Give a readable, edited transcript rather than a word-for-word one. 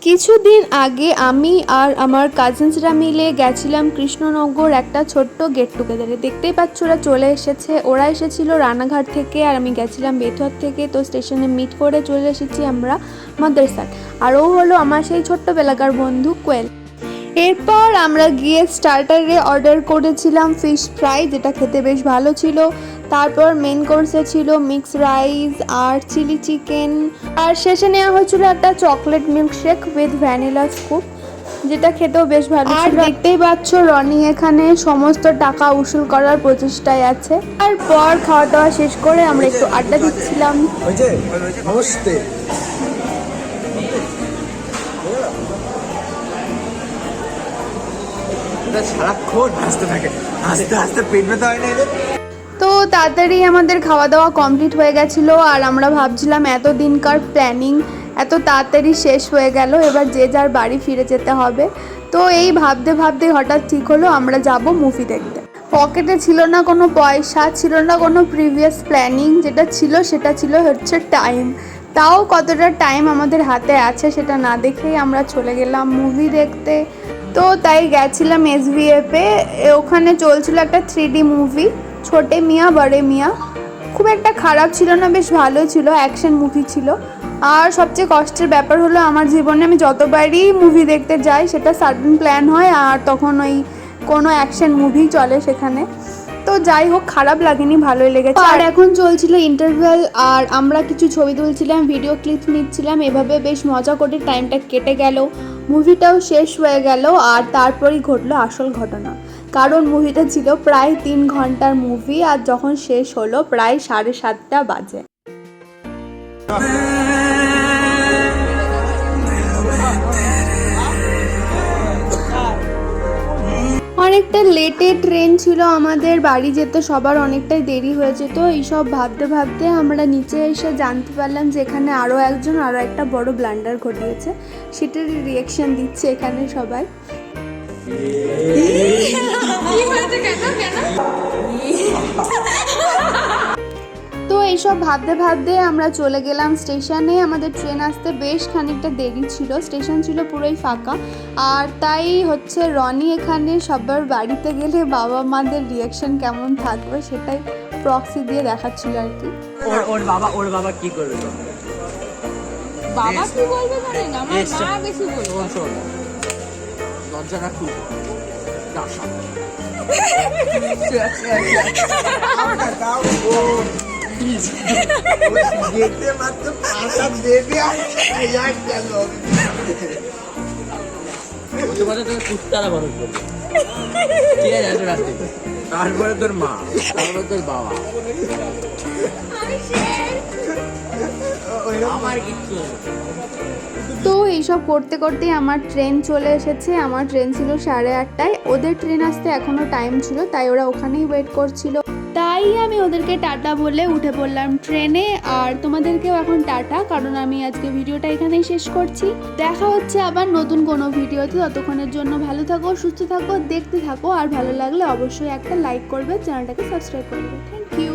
কিছুদিন আগে আমি আর আমার কাজিনসরা মিলে গেছিলাম কৃষ্ণনগর একটা ছোট্ট গেট টুগেদারে। দেখতেই পাচ্ছ ওরা চলে এসেছে। ওরা এসেছিল রানাঘাট থেকে আর আমি গেছিলাম বেথুয়ার থেকে। তো স্টেশনে মিট করে চলে এসেছি আমরা মাদ্রাসার। আর ও হলো আমার সেই ছোট্টবেলাকার বন্ধু কোয়েল। এরপর আমরা গিয়ে স্টার্টারে অর্ডার করেছিলাম ফিশ ফ্রাই, যেটা খেতে বেশ ভালো ছিল। তারপর মেন কোর্সে ছিল মিক্স রাইস আর চিলি চিকেন, আর শেষে নেওয়া হয়েছিল একটা chocolate milkshake with vanilla scoop, যেটা খেতেও বেশ ভালো ছিল। আর দেখতেই পাচ্ছ রনি এখানে সমস্ত টাকা উসুল করার প্রচেষ্টায় আছে। তারপর খাওয়া দাওয়া শেষ করে আমরা একটু আড্ডা দিচ্ছিলাম। নমস্তে। সারাক্ষণ হাসতে থাকে, হাসতে হাসতে পেট ব্যথা হয় না এদের। তো তাড়াতাড়ি আমাদের খাওয়া দাওয়া কমপ্লিট হয়ে গেছিলো আর আমরা ভাবছিলাম এত দিনকার প্ল্যানিং এত তাড়াতাড়ি শেষ হয়ে গেল, এবার যে যার বাড়ি ফিরে যেতে হবে। তো এই ভাবতে ভাবতে হঠাৎ ঠিক হলো আমরা যাব মুভি দেখতে। পকেটে ছিল না কোনো পয়সা, ছিল না কোনো প্রিভিয়াস প্ল্যানিং, যেটা ছিল সেটা ছিল হচ্ছে টাইম। তাও কতটা টাইম আমাদের হাতে আছে সেটা না দেখেই আমরা চলে গেলাম মুভি দেখতে। তো তাই গেছিলাম SVF-এ। ওখানে চলছিল একটা 3D মুভি, ছোটে মিয়া বড়ে মিয়া। খুব একটা খারাপ ছিল না, বেশ ভালোই ছিল, অ্যাকশন মুভি ছিল। আর সবচেয়ে কষ্টের ব্যাপার হলো আমার জীবনে আমি যতবারই মুভি দেখতে যাই সেটা সাডেন প্ল্যান হয় আর তখন ওই কোনো অ্যাকশন মুভি চলে সেখানে। তো যাই হোক, খারাপ লাগেনি, ভালোই লেগেছে। আর এখন চলছিল ইন্টারভেল আর আমরা কিছু ছবি তুলছিলাম, ভিডিও ক্লিপ নিচ্ছিলাম, এভাবে বেশ মজা করে টাইমটা কেটে গেল। মুভিটাও শেষ হয়ে গেল আর তারপরই ঘটলো আসল ঘটনা। কারণ মুভিটা ছিল প্রায় 3 ঘন্টার মুভি আর যখন শেষ হলো প্রায় 7:30 বাজে। অনেকটা লেটে ট্রেন ছিল আমাদের, বাড়ি যেতে সবার অনেকটাই দেরি হয়েছে। তো এইসব ভাবতে ভাবতে আমরা নিচে এসে জানতে পারলাম যে এখানে আরও একটা বড় ব্লান্ডার ঘটিয়েছে, সেটারই রিয়াকশন দিচ্ছে এখানে সবাই। তো এইসব ভাবতে ভাবতে আমরা চলে গেলাম স্টেশনে। আমাদের ট্রেন আসতে বেশ খানিকটা দেরি ছিল, স্টেশন ছিল পুরোই ফাঁকা। আর তাই হচ্ছে রনি এখানে সবার বাড়িতে গেলে বাবা মাদের রিয়াকশন কেমন থাকবে সেটাই প্রক্সি দিয়ে দেখাচ্ছিল আর কি। ওর বাবা কি করবে? বাবা কি বলবে জানেন, আমার মা বেশি বলবে। লজ্জা না খুব তারপরে তোর মা, তারপরে তোর বাবা, আমার কিচ্ছু। তো এইসব করতে করতেই আমার ট্রেন চলে এসেছে। আমার ট্রেন ছিল 8:30টায়, ওদের ট্রেন আসতে এখনও টাইম ছিল, তাই ওরা ওখানেই ওয়েট করছিল। তাই আমি ওদেরকে টাটা বলে উঠে পড়লাম ট্রেনে। আর তোমাদেরকেও এখন টাটা, কারণ আমি আজকে ভিডিওটা এখানেই শেষ করছি। দেখা হচ্ছে আবার নতুন কোনো ভিডিওতে। ততক্ষণের জন্য ভালো থাকো, সুস্থ থাকো, দেখতে থাকো। আর ভালো লাগলে অবশ্যই একটা লাইক করবে, চ্যানেলটাকে সাবস্ক্রাইব করবে। Thank you.